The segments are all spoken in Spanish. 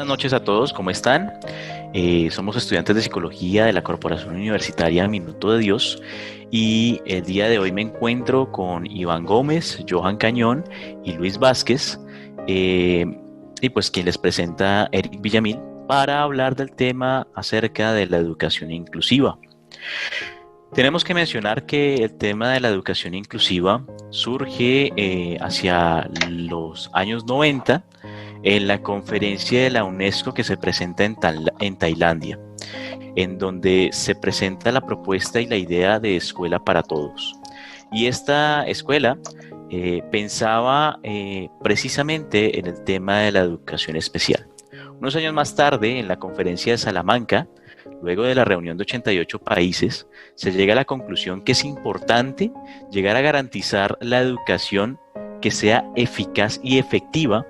Buenas noches a todos, ¿cómo están? Somos estudiantes de Psicología de la Corporación Universitaria Minuto de Dios y el día de hoy me encuentro con Iván Gómez, Johan Cañón y Luis Vázquez y pues quien les presenta Eric Villamil para hablar del tema acerca de la educación inclusiva. Tenemos que mencionar que el tema de la educación inclusiva surge hacia los años 90 en la conferencia de la UNESCO que se presenta en Tailandia, en donde se presenta la propuesta y la idea de escuela para todos. Y esta escuela pensaba precisamente en el tema de la educación especial. Unos años más tarde, en la conferencia de Salamanca, luego de la reunión de 88 países, se llega a la conclusión que es importante llegar a garantizar la educación que sea eficaz y efectiva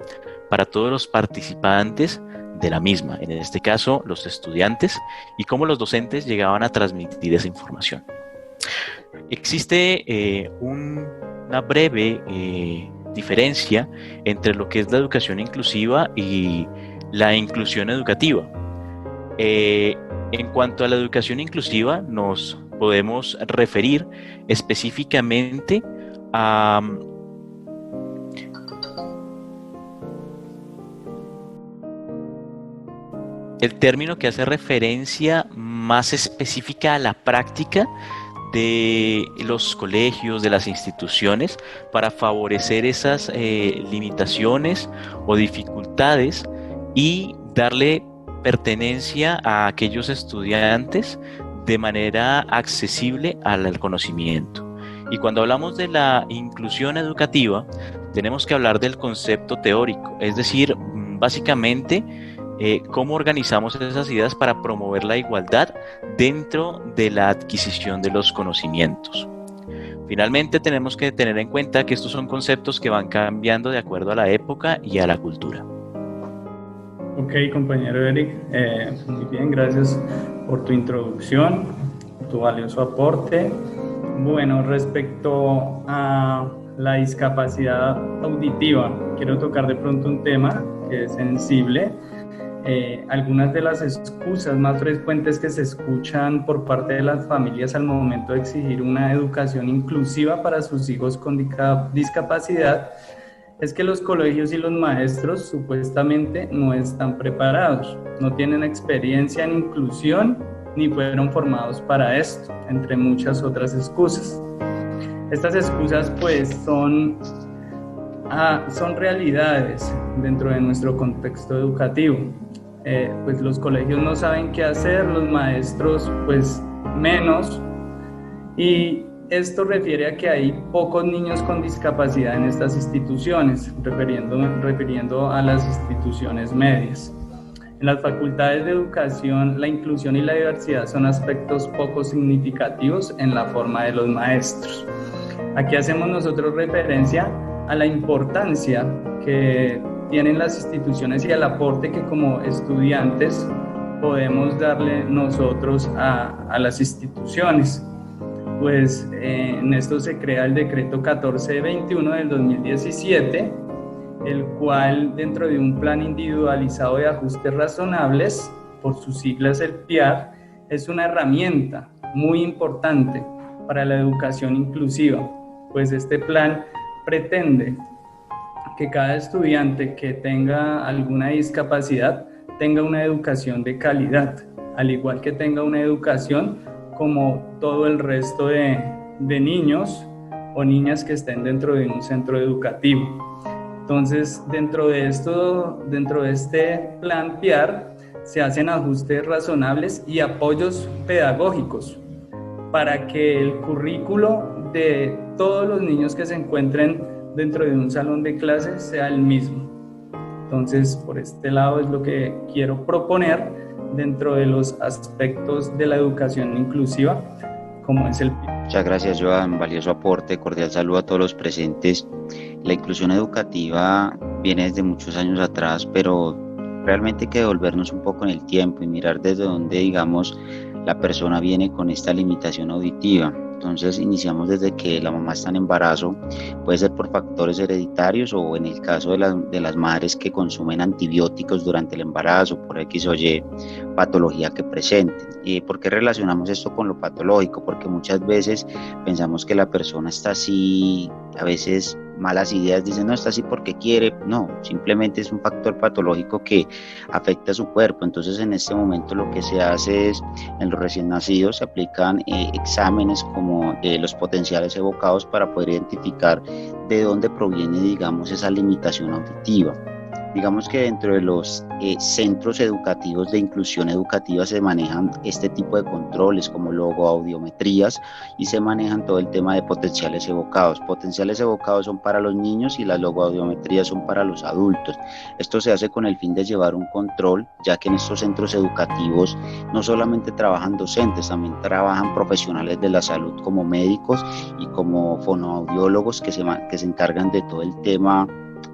para todos los participantes de la misma, en este caso los estudiantes, y cómo los docentes llegaban a transmitir esa información. Existe una breve diferencia entre lo que es la educación inclusiva y la inclusión educativa. En cuanto a la educación inclusiva, nos podemos referir específicamente a el término que hace referencia más específica a la práctica de los colegios, de las instituciones, para favorecer esas limitaciones o dificultades y darle pertenencia a aquellos estudiantes de manera accesible al conocimiento. Y cuando hablamos de la inclusión educativa, tenemos que hablar del concepto teórico, es decir, básicamente cómo organizamos esas ideas para promover la igualdad dentro de la adquisición de los conocimientos. Finalmente, tenemos que tener en cuenta que estos son conceptos que van cambiando de acuerdo a la época y a la cultura. Ok, compañero Eric, muy bien, gracias por tu introducción, por tu valioso aporte. Bueno, respecto a la discapacidad auditiva, quiero tocar de pronto un tema que es sensible. Algunas de las excusas más frecuentes que se escuchan por parte de las familias al momento de exigir una educación inclusiva para sus hijos con discapacidad es que los colegios y los maestros supuestamente no están preparados, no tienen experiencia en inclusión ni fueron formados para esto, entre muchas otras excusas. Estas excusas pues son realidades dentro de nuestro contexto educativo. Pues los colegios no saben qué hacer, los maestros pues menos, y esto refiere a que hay pocos niños con discapacidad en estas instituciones, refiriendo a las instituciones medias. En las facultades de educación, la inclusión y la diversidad son aspectos poco significativos en la forma de los maestros. Aquí hacemos nosotros referencia a la importancia que tienen las instituciones y al aporte que como estudiantes podemos darle nosotros a las instituciones. Pues en esto se crea el decreto 1421 del 2017, el cual dentro de un plan individualizado de ajustes razonables, por sus siglas el PIAR, es una herramienta muy importante para la educación inclusiva, pues este plan pretende que cada estudiante que tenga alguna discapacidad tenga una educación de calidad, al igual que tenga una educación como todo el resto de niños o niñas que estén dentro de un centro educativo. Entonces, dentro de este plan PIAR se hacen ajustes razonables y apoyos pedagógicos para que el currículo de todos los niños que se encuentren dentro de un salón de clases sea el mismo. Entonces, por este lado es lo que quiero proponer dentro de los aspectos de la educación inclusiva, como es el PIB. Muchas gracias, Joan. Valioso aporte. Cordial saludo a todos los presentes. La inclusión educativa viene desde muchos años atrás, pero realmente hay que devolvernos un poco en el tiempo y mirar desde dónde, digamos, la persona viene con esta limitación auditiva. Entonces iniciamos desde que la mamá está en embarazo, puede ser por factores hereditarios o en el caso de las madres que consumen antibióticos durante el embarazo, por X o Y patología que presenten. ¿Y por qué relacionamos esto con lo patológico? Porque muchas veces pensamos que la persona está así, a veces malas ideas dicen, no, está así porque quiere, no, simplemente es un factor patológico que afecta a su cuerpo. Entonces en este momento lo que se hace es, en los recién nacidos se aplican exámenes como los potenciales evocados para poder identificar de dónde proviene, digamos, esa limitación auditiva. Digamos que dentro de los centros educativos de inclusión educativa se manejan este tipo de controles como logoaudiometrías y se manejan todo el tema de potenciales evocados. Potenciales evocados son para los niños y las logoaudiometrías son para los adultos. Esto se hace con el fin de llevar un control, ya que en estos centros educativos no solamente trabajan docentes, también trabajan profesionales de la salud como médicos y como fonoaudiólogos que se encargan de todo el tema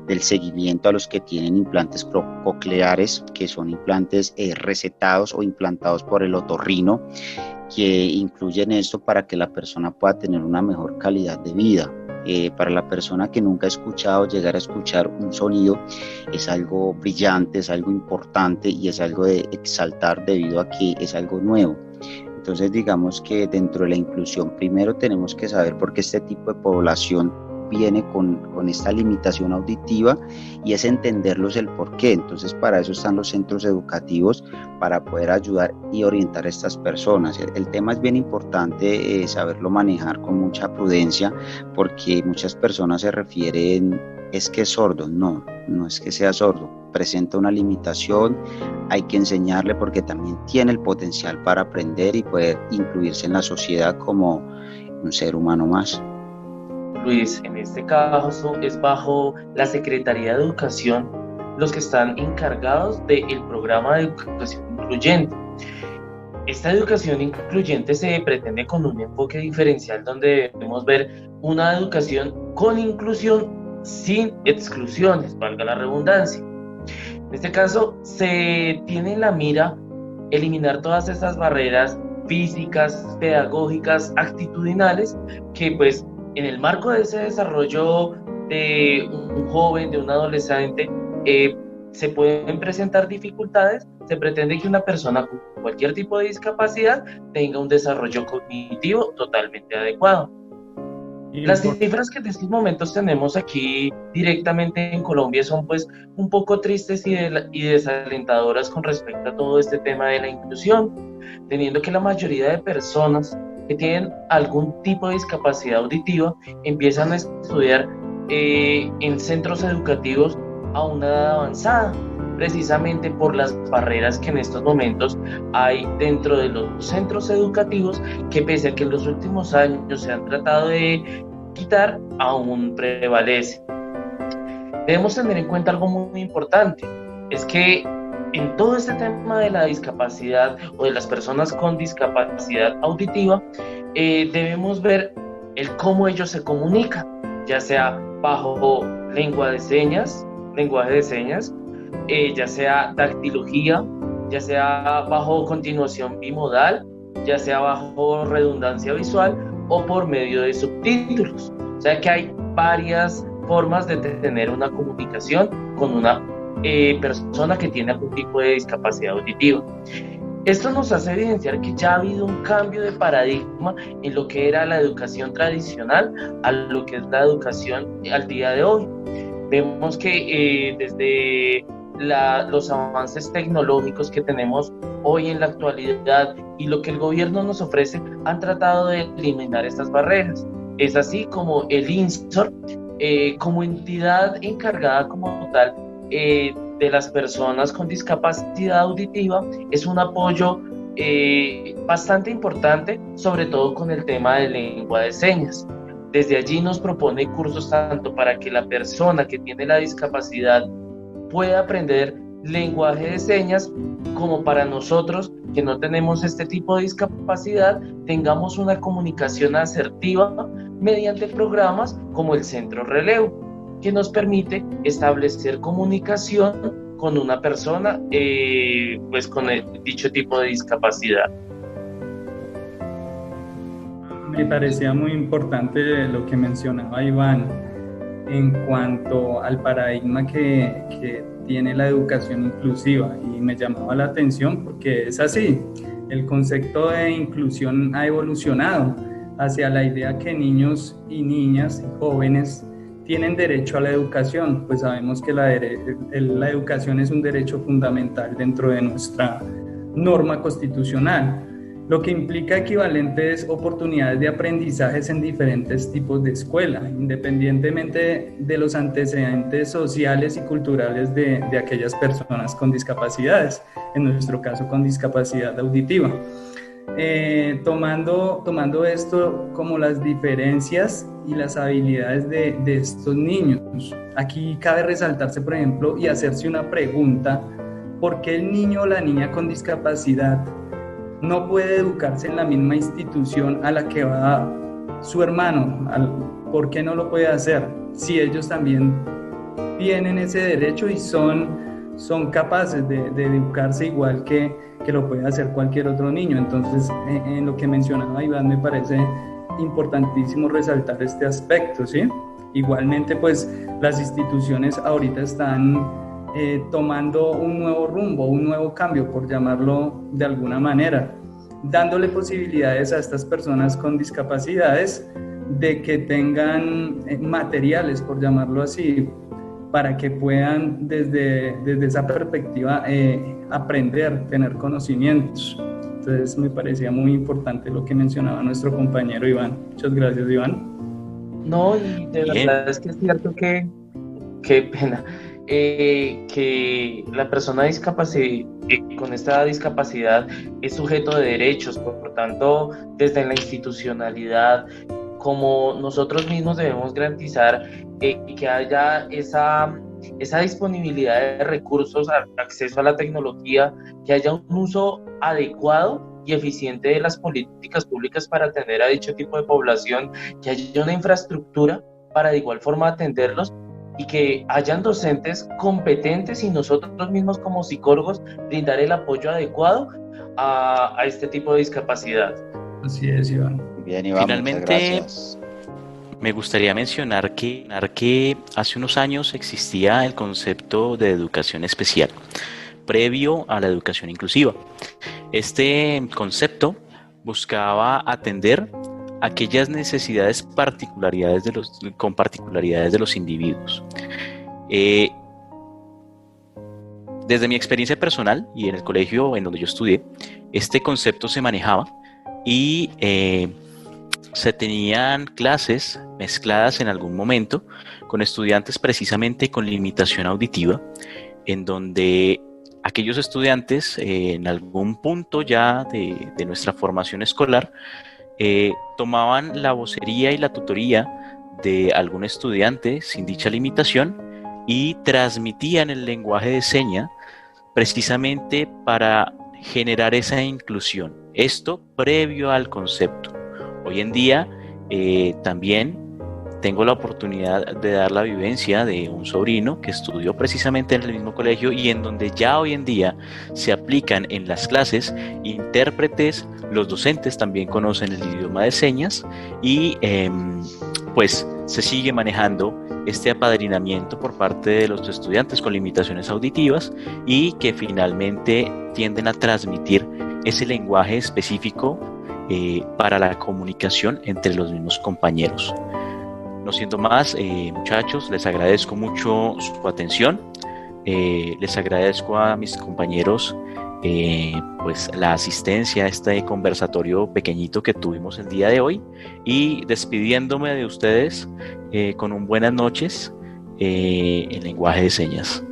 del seguimiento a los que tienen implantes cocleares, que son implantes recetados o implantados por el otorrino, que incluyen esto para que la persona pueda tener una mejor calidad de vida. Para la persona que nunca ha escuchado, llegar a escuchar un sonido es algo brillante, es algo importante y es algo de exaltar debido a que es algo nuevo. Entonces digamos que dentro de la inclusión primero tenemos que saber por qué este tipo de población viene con esta limitación auditiva y es entenderlos el por qué. Entonces para eso están los centros educativos, para poder ayudar y orientar a estas personas. El tema es bien importante saberlo manejar con mucha prudencia, porque muchas personas se refieren, es que es sordo. No es que sea sordo, presenta una limitación, hay que enseñarle porque también tiene el potencial para aprender y poder incluirse en la sociedad como un ser humano más. Luis, en este caso es bajo la Secretaría de Educación los que están encargados del programa de educación incluyente. Esta educación incluyente se pretende con un enfoque diferencial donde debemos ver una educación con inclusión sin exclusiones, valga la redundancia. En este caso se tiene en la mira eliminar todas esas barreras físicas, pedagógicas, actitudinales que pues en el marco de ese desarrollo de un joven, de un adolescente, se pueden presentar dificultades. Se pretende que una persona con cualquier tipo de discapacidad tenga un desarrollo cognitivo totalmente adecuado. Las cifras que en estos momentos tenemos aquí directamente en Colombia son pues un poco tristes y desalentadoras con respecto a todo este tema de la inclusión, teniendo que la mayoría de personas que tienen algún tipo de discapacidad auditiva empiezan a estudiar en centros educativos a una edad avanzada, precisamente por las barreras que en estos momentos hay dentro de los centros educativos, que pese a que en los últimos años se han tratado de quitar, aún prevalece. Debemos tener en cuenta algo muy importante, es que en todo este tema de la discapacidad o de las personas con discapacidad auditiva, debemos ver el cómo ellos se comunican, ya sea bajo lenguaje de señas, ya sea dactilología, ya sea bajo continuación bimodal, ya sea bajo redundancia visual o por medio de subtítulos. O sea que hay varias formas de tener una comunicación con una persona que tiene algún tipo de discapacidad auditiva. Esto nos hace evidenciar que ya ha habido un cambio de paradigma en lo que era la educación tradicional a lo que es la educación al día de hoy. Vemos que desde los avances tecnológicos que tenemos hoy en la actualidad y lo que el gobierno nos ofrece han tratado de eliminar estas barreras. Es así como el INSOR, como entidad encargada como tal de las personas con discapacidad auditiva, es un apoyo bastante importante, sobre todo con el tema de lengua de señas. Desde allí nos propone cursos tanto para que la persona que tiene la discapacidad pueda aprender lenguaje de señas, como para nosotros que no tenemos este tipo de discapacidad tengamos una comunicación asertiva mediante programas como el Centro Relevo, que nos permite establecer comunicación con una persona pues con dicho tipo de discapacidad. Me parecía muy importante lo que mencionaba Iván en cuanto al paradigma que tiene la educación inclusiva, y me llamaba la atención porque es así. El concepto de inclusión ha evolucionado hacia la idea que niños y niñas y jóvenes tienen derecho a la educación, pues sabemos que la educación es un derecho fundamental dentro de nuestra norma constitucional, lo que implica equivalentes oportunidades de aprendizajes en diferentes tipos de escuela, independientemente de los antecedentes sociales y culturales de aquellas personas con discapacidades, en nuestro caso con discapacidad auditiva. Tomando esto como las diferencias y las habilidades de estos niños. Aquí cabe resaltarse, por ejemplo, y hacerse una pregunta: ¿por qué el niño o la niña con discapacidad no puede educarse en la misma institución a la que va su hermano? ¿Por qué no lo puede hacer? Si ellos también tienen ese derecho y son capaces de educarse igual que lo puede hacer cualquier otro niño. Entonces, en lo que mencionaba Iván, me parece importantísimo resaltar este aspecto, ¿sí? Igualmente, pues, las instituciones ahorita están tomando un nuevo rumbo, un nuevo cambio, por llamarlo de alguna manera, dándole posibilidades a estas personas con discapacidades de que tengan materiales, por llamarlo así, para que puedan desde esa perspectiva aprender, tener conocimientos. Entonces me parecía muy importante lo que mencionaba nuestro compañero Iván. Muchas gracias, Iván. No, y de verdad es que es cierto que, qué pena, que la persona con esta discapacidad es sujeto de derechos, por tanto, desde la institucionalidad, como nosotros mismos debemos garantizar que haya esa disponibilidad de recursos, acceso a la tecnología, que haya un uso adecuado y eficiente de las políticas públicas para atender a dicho tipo de población, que haya una infraestructura para de igual forma atenderlos y que hayan docentes competentes y nosotros mismos como psicólogos brindar el apoyo adecuado a este tipo de discapacidad. Así es, Iván. Bien, Iván, Finalmente, muchas gracias. me gustaría mencionar que hace unos años existía el concepto de educación especial, previo a la educación inclusiva. Este concepto buscaba atender aquellas necesidades con particularidades de los individuos. Desde mi experiencia personal y en el colegio en donde yo estudié, este concepto se manejaba y se tenían clases mezcladas en algún momento con estudiantes precisamente con limitación auditiva, en donde aquellos estudiantes en algún punto ya de nuestra formación escolar tomaban la vocería y la tutoría de algún estudiante sin dicha limitación y transmitían el lenguaje de señas precisamente para generar esa inclusión. Esto previo al concepto. Hoy en día también tengo la oportunidad de dar la vivencia de un sobrino que estudió precisamente en el mismo colegio y en donde ya hoy en día se aplican en las clases intérpretes, los docentes también conocen el idioma de señas y pues se sigue manejando este apadrinamiento por parte de los estudiantes con limitaciones auditivas y que finalmente tienden a transmitir ese lenguaje específico para la comunicación entre los mismos compañeros. No siendo más, muchachos, les agradezco mucho su atención. Les agradezco a mis compañeros pues la asistencia a este conversatorio pequeñito que tuvimos el día de hoy y despidiéndome de ustedes con un buenas noches en lenguaje de señas.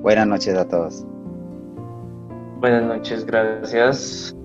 Buenas noches a todos. Buenas noches, gracias.